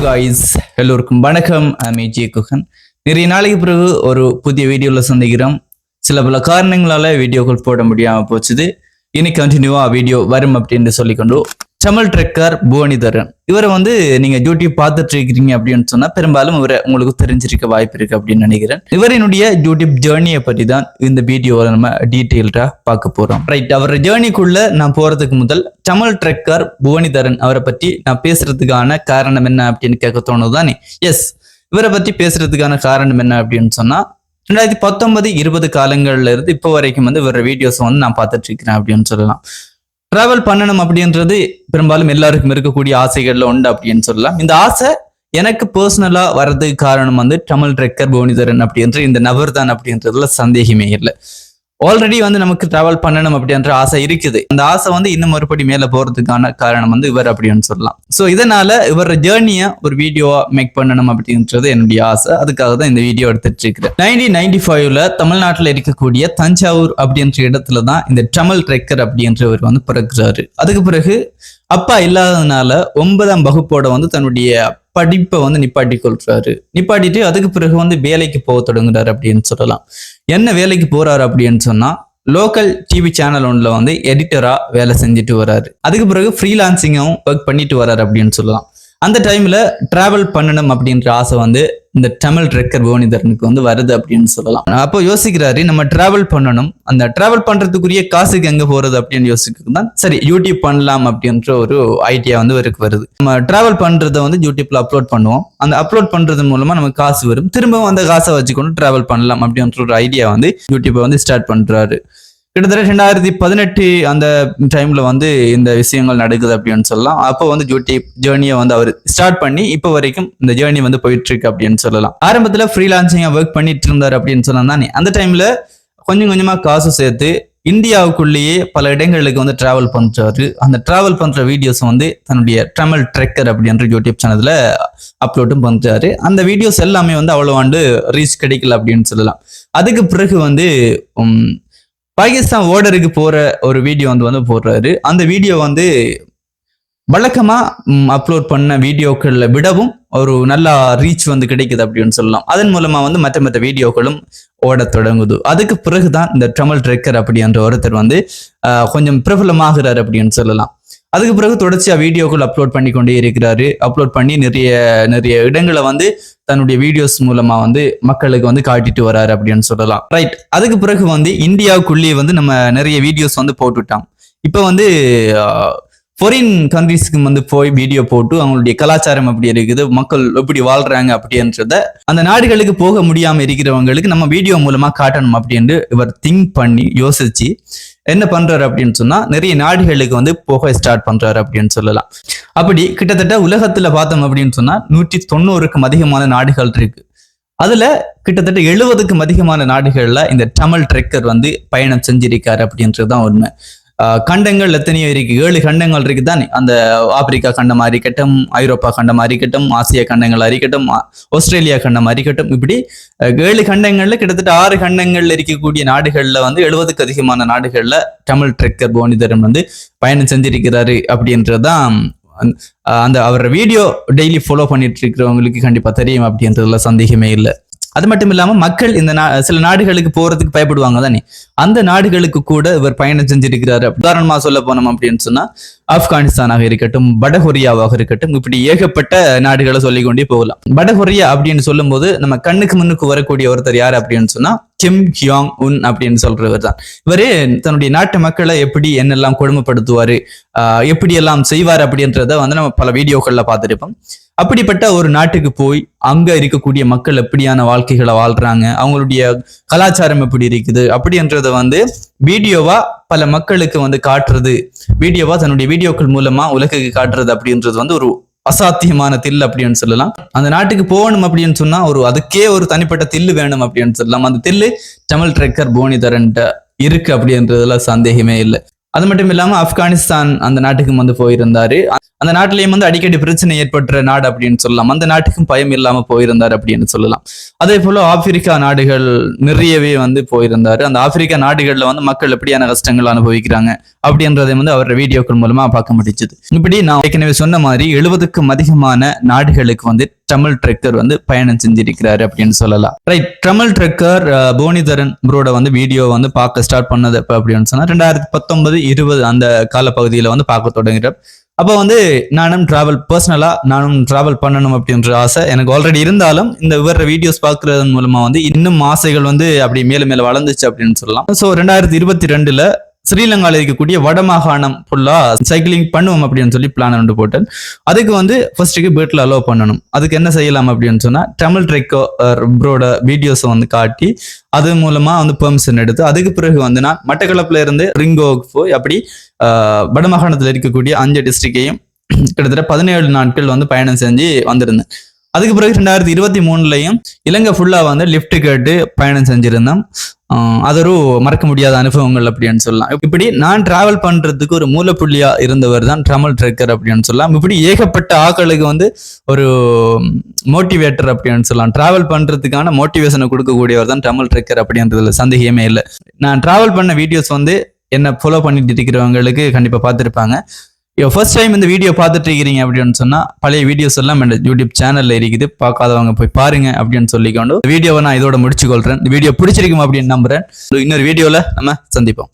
Guys எல்லோருக்கும் வணக்கம். J Guhan. நிறைய நாளைக்கு பிறகு ஒரு புதிய வீடியோல சந்திக்கிறோம். சில பல காரணங்களால வீடியோக்கள் போட முடியாம போச்சுது. இனி கண்டினியூவா வீடியோ வரும் அப்படின்னு சொல்லிக்கொண்டு தமிழ் ட்ரெக்கர் புவனிதரன் இவரை நீங்க யூடியூப் பார்த்துட்டு இருக்கிறீங்க அப்படின்னு சொன்னா பெரும்பாலும் இவரை உங்களுக்கு தெரிஞ்சிருக்க வாய்ப்பு இருக்கு அப்படின்னு நினைக்கிறேன். இவரினுடைய யூடியூப் ஜேர்னியை பற்றி தான் இந்த வீடியோவில் நம்ம டீட்டெயில்டா பார்க்க போறோம். ரைட், அவர் ஜேர்னிக்குள்ள நான் போறதுக்கு முதல் தமிழ் ட்ரெக்கர் புவனிதரன் அவரை பற்றி நான் பேசுறதுக்கான காரணம் என்ன அப்படின்னு கேட்க தோணுதானே? எஸ், இவரை பற்றி பேசுறதுக்கான காரணம் என்ன அப்படின்னு சொன்னா 2019-20 காலங்கள்ல இருந்து இப்போ வரைக்கும் இவர வீடியோஸ் நான் பார்த்துட்டு இருக்கிறேன் அப்படின்னு சொல்லலாம். டிராவல் பண்ணணும் அப்படின்றது பெரும்பாலும் எல்லாருக்கும் இருக்கக்கூடிய ஆசைகள்ல உண்டு அப்படின்னு சொல்லலாம். இந்த ஆசை எனக்கு பர்சனலா வர்றதுக்கு காரணம் தமிழ் ட்ரெக்கர் புவனிதரன் அப்படின்ற இந்த நபர் தான் அப்படின்றதுல சந்தேகமே இல்லை. ஆல்ரெடி நமக்கு டிராவல் பண்ணணும் அப்படின்ற ஆசை இருக்குது. அந்த ஆசை இன்னும் மறுபடி மேல போறதுக்கான காரணம் இவர் அப்படின்னு சொல்லலாம். சோ இதனால இவர் ஜேர்னியை ஒரு வீடியோவா மேக் பண்ணணும் அப்படின்றது என்னுடைய ஆசை. அதுக்காக தான் இந்த வீடியோ எடுத்துட்டு இருக்கிறேன். 1995ல தமிழ்நாட்டில் இருக்கக்கூடிய தஞ்சாவூர் அப்படின்ற இடத்துல தான் இந்த தமிழ் ட்ரெக்கர் அப்படின்றவர் பிறக்கிறாரு. அதுக்கு பிறகு அப்பா இல்லாததுனால 9ஆம் வகுப்போட தன்னுடைய படிப்பை நிப்பாட்டி கொள்றாரு. நிப்பாட்டிட்டு அதுக்கு பிறகு வேலைக்கு போக தொடங்குறாரு அப்படின்னு சொல்லலாம். என்ன வேலைக்கு போறாரு அப்படின்னு சொன்னா லோக்கல் டிவி சேனல் ஒன்றுல எடிட்டரா வேலை செஞ்சுட்டு வர்றாரு. அதுக்கு பிறகு ஃப்ரீலான்சிங்கும் ஒர்க் பண்ணிட்டு வர்றாரு அப்படின்னு சொல்லலாம். அந்த டைம்ல டிராவல் பண்ணணும் அப்படின்ற ஆசை இந்த தமிழ் ட்ரெக்கர் புவனிதரனுக்கு வருது அப்படின்னு சொல்லலாம். அப்போ யோசிக்கிறாரு, நம்ம டிராவல் பண்ணணும், அந்த டிராவல் பண்றதுக்குரிய காசுக்கு எங்க போறது அப்படின்னு யோசிக்கிறது தான் சரி யூடியூப் பண்ணலாம் அப்படின்ற ஒரு ஐடியா இவருக்கு வருது. நம்ம டிராவல் பண்றதை யூடியூப்ல அப்லோட் பண்ணுவோம். அந்த அப்லோட் பண்றது மூலமா நமக்கு காசு வரும். திரும்பவும் அந்த காசை வச்சுக்கொண்டு டிராவல் பண்ணலாம் அப்படின்ற ஒரு ஐடியா யூடியூப்பை ஸ்டார்ட் பண்றாரு. கிட்டத்தட்ட 2018 அந்த டைம்ல இந்த விஷயங்கள் நடக்குது அப்படின்னு சொல்லலாம். அப்போ யூடியூப் ஜேர்னியை அவர் ஸ்டார்ட் பண்ணி இப்போ வரைக்கும் இந்த ஜேர்னி போயிட்டு இருக்கு அப்படின்னு சொல்லலாம். ஆரம்பத்துல ஃப்ரீலான்சிங்கா ஒர்க் பண்ணிட்டு இருந்தாரு அப்படின்னு சொல்லலாம் தானே. அந்த டைம்ல கொஞ்சம் கொஞ்சமா காசு சேர்த்து இந்தியாவுக்குள்ளேயே பல இடங்களுக்கு டிராவல் பண்றாரு. அந்த டிராவல் பண்ற வீடியோஸ் தன்னுடைய தமிழ் ட்ரெக்கர் அப்படின்ற யூடியூப் சேனல்ல அப்லோடும் பண்றாரு. அந்த வீடியோஸ் எல்லாமே அவ்வளவு ரீச் கிடைக்கல அப்படின்னு சொல்லலாம். அதுக்கு பிறகு பாகிஸ்தான் ஓர்டருக்கு போற ஒரு வீடியோ போடுறாரு. அந்த வீடியோ வழக்கமா அப்லோட் பண்ண வீடியோக்களை விடவும் ஒரு நல்ல ரீச் கிடைக்குது அப்படின்னு சொல்லலாம். அதன் மூலமா மற்ற வீடியோக்களும் ஓட தொடங்குது. அதுக்கு பிறகுதான் இந்த தமிழ் ட்ரெக்கர் அப்படின்ற ஒருத்தர் கொஞ்சம் பிரபலமாகிறார் அப்படின்னு சொல்லலாம். அதுக்கு பிறகு தொடர்ச்சியா வீடியோக்கள் அப்லோட் பண்ணி கொண்டே இருக்கிறாரு. அப்லோட் பண்ணி நிறைய இடங்களை தன்னுடைய வீடியோஸ் மூலமா மக்களுக்கு காட்டிட்டு வராரு அப்படின்னு சொல்லலாம். ரைட், அதுக்கு பிறகு இந்தியாவுக்குள்ளேயே நம்ம நிறைய வீடியோஸ் போட்டுட்டோம். இப்ப ஃபாரின் கண்ட்ரீஸ்க்கு போய் வீடியோ போட்டு அவங்களுடைய கலாச்சாரம் எப்படி இருக்குது, மக்கள் எப்படி வாழ்றாங்க அப்படின்றத அந்த நாடுகளுக்கு போக முடியாம இருக்கிறவங்களுக்கு நம்ம வீடியோ மூலமா காட்டணும் அப்படின்னு இவர் திங்க் பண்ணி யோசிச்சு என்ன பண்றாரு அப்படின்னு சொன்னா நிறைய நாடுகளுக்கு போக ஸ்டார்ட் பண்றாரு அப்படின்னு சொல்லலாம். அப்படி கிட்டத்தட்ட உலகத்துல பார்த்தோம் அப்படின்னு சொன்னா 190க்கும் அதிகமான நாடுகள் இருக்கு. அதுல கிட்டத்தட்ட 70க்கும் அதிகமான நாடுகள்ல இந்த தமிழ் ட்ரெக்கர் பயணம் செஞ்சிருக்காரு அப்படின்றதுதான் உண்மை. கண்டங்கள் எத்தனையோ இருக்கு, 7 கண்டங்கள் இருக்குதானே. அந்த ஆப்பிரிக்கா கண்டமா இருக்கட்டும், ஐரோப்பா கண்டமா இருக்கட்டும், ஆசியா கண்டங்களா இருக்கட்டும், ஆஸ்திரேலியா கண்டமா இருக்கட்டும், இப்படி 7 கண்டங்கள்ல கிட்டத்தட்ட 6 கண்டங்கள்ல இருக்கக்கூடிய நாடுகள்ல 70க்கு அதிகமான நாடுகள்ல தமிழ் ட்ரெக்கர் புவனிதரன் பயணம் செஞ்சிருக்கிறாரு அப்படின்றதுதான் அந்த அவர் வீடியோ டெய்லி ஃபாலோ பண்ணிட்டு இருக்கிறவங்களுக்கு கண்டிப்பா தெரியும் அப்படின்றதுல சந்தேகமே இல்லை. அது மட்டும் இல்லாம மக்கள் இந்த சில நாடுகளுக்கு போறதுக்கு பயப்படுவாங்க தானே, அந்த நாடுகளுக்கு கூட இவர் பயணம் செஞ்சிருக்கிறாரு. உதாரணமா சொல்ல போனோம் அப்படின்னு சொன்னா ஆப்கானிஸ்தானாக இருக்கட்டும், வடகொரியாவாக இருக்கட்டும், இப்படி ஏகப்பட்ட நாடுகளை சொல்லிக்கொண்டே போகலாம். வடகொரியா அப்படின்னு சொல்லும் போது நம்ம கண்ணுக்கு முன்னுக்கு வரக்கூடிய ஒருத்தர் யாரு அப்படின்னு சொன்னா கிம் ஜாங் உன் அப்படின்னு சொல்றவர் தான். இவரு தன்னுடைய நாட்டு மக்களை எப்படி என்னெல்லாம் கொடுமைப்படுத்துவாரு, எப்படி எல்லாம் செய்வார் அப்படின்றத நம்ம பல வீடியோக்கள்ல பார்த்துருப்போம். அப்படிப்பட்ட ஒரு நாட்டுக்கு போய் அங்க இருக்கக்கூடிய மக்கள் எப்படியான வாழ்க்கைகளை வாழ்றாங்க, அவங்களுடைய கலாச்சாரம் எப்படி இருக்குது அப்படின்றத வீடியோவா பல மக்களுக்கு காட்டுறது, வீடியோவா தன்னுடைய வீடியோக்கள் மூலமா உலகுக்கு காட்டுறது அப்படின்றது ஒரு அசாத்தியமான தில் அப்படின்னு சொல்லலாம். அந்த நாட்டுக்கு போகணும் அப்படின்னு சொன்னா அதுக்கே ஒரு தனிப்பட்ட தில்லு வேணும் அப்படின்னு சொல்லலாம். அந்த தில்லு தமிழ் ட்ரெக்கர் புவனிதரன் இருக்கு அப்படின்றதுல சந்தேகமே இல்லை. அது மட்டும் இல்லாம ஆப்கானிஸ்தான் அந்த நாட்டுக்கு போயிருந்தாரு. அந்த நாட்டிலேயும் வந்து அடிக்கடி பிரச்சனை ஏற்பட்ட நாடு அப்படின்னு சொல்லலாம். அந்த நாட்டுக்கும் பயம் இல்லாம போயிருந்தார் அப்படின்னு சொல்லலாம். அதே போல ஆப்பிரிக்கா நாடுகள் நிறையவே வந்து போயிருந்தாரு. அந்த ஆப்பிரிக்கா நாடுகள்ல வந்து மக்கள் எப்படியான கஷ்டங்கள் அனுபவிக்கிறாங்க அப்படின்றதை வந்து அவரோட வீடியோக்கள் மூலமா பார்க்க முடிஞ்சது. இப்படி நான் ஏற்கனவே சொன்ன மாதிரி 70க்கும் அதிகமான நாடுகளுக்கு வந்து ட்ரமல் ட்ரெக்கர் வந்து பயணம் செஞ்சிருக்கிறாரு அப்படின்னு சொல்லலாம். ரைட், ட்ரமல் ட்ரெக்கர் போனிதரன் ப்ரோட வந்து வீடியோ வந்து பார்க்க ஸ்டார்ட் பண்ணது எப்ப அப்படின்னு சொன்னா 2019-20 அந்த காலப்பகுதியில வந்து பார்க்க தொடங்குறார். அப்போ வந்து நானும் டிராவல் பண்ணணும் அப்படின்ற ஆசை எனக்கு ஆல்ரெடி இருந்தாலும் இந்த இவர வீடியோஸ் பார்க்கறதன் மூலமா வந்து இன்னும் ஆசைகள் வந்து அப்படி மேலும் மேல வளர்ந்துச்சு அப்படின்னு சொல்லலாம். ஸோ 2022 ஸ்ரீலங்காவில் இருக்கக்கூடிய வடமாகாணம் ஃபுல்லா சைக்கிளிங் பண்ணுவோம் அப்படின்னு சொல்லி பிளான் ஒன்று போட்டேன். அதுக்கு வந்து ஃபர்ஸ்ட்டுக்கு பேட்டில் அலோவ் பண்ணணும். அதுக்கு என்ன செய்யலாம் அப்படின்னு சொன்னா ட்ரமல் ட்ரெக்கர் ப்ரோட வீடியோஸை வந்து காட்டி அது மூலமா வந்து பெர்மிஷன் எடுத்து அதுக்கு பிறகு வந்து நான் மட்டக்களப்புல இருந்து ரிங்கோக்கு போய் அப்படி வடமாகாணத்தில் இருக்கக்கூடிய 5 டிஸ்ட்ரிக்டையும் கிட்டத்தட்ட 17 நாட்கள் வந்து பயணம் செஞ்சு வந்திருந்தேன். அதுக்கு பிறகு 2023 இலங்கை ஃபுல்லா வந்து லிஃப்ட் கேட்டு பயணம் செஞ்சிருந்தோம். அது ஒரு மறக்க முடியாத அனுபவங்கள் அப்படின்னு சொல்லலாம். இப்படி நான் டிராவல் பண்றதுக்கு ஒரு மூலப்புள்ளியா இருந்தவர் தான் ட்ரமல் ட்ரெக்கர் அப்படின்னு சொல்லலாம். இப்படி ஏகப்பட்ட ஆக்களுக்கு வந்து ஒரு மோட்டிவேட்டர் அப்படின்னு சொல்லலாம். டிராவல் பண்றதுக்கான மோட்டிவேஷனை கொடுக்கக்கூடியவர் தான் ட்ரமல் ட்ரெக்கர் அப்படின்றதுல சந்தேகமே இல்லை. நான் டிராவல் பண்ண வீடியோஸ் வந்து என்ன ஃபாலோ பண்ணிட்டு இருக்கிறவங்களுக்கு கண்டிப்பா பார்த்துருப்பாங்க. ஃபர்ஸ்ட் டைம் இந்த வீடியோ பார்த்துட்டு இருக்கிறீங்க அப்படின்னு சொன்னா பழைய வீடியோஸ் எல்லாம் யூடியூப் சேனல்ல இருக்குது, பார்க்காதவங்க போய் பாருங்க அப்படின்னு சொல்லிக்கொண்டு வீடியோவை நான் இதோட முடிச்சுக்கொள்றேன். இந்த வீடியோ பிடிச்சிருக்கும் அப்படின்னு நம்புறேன். இன்னொரு வீடியோல நம்ம சந்திப்போம்.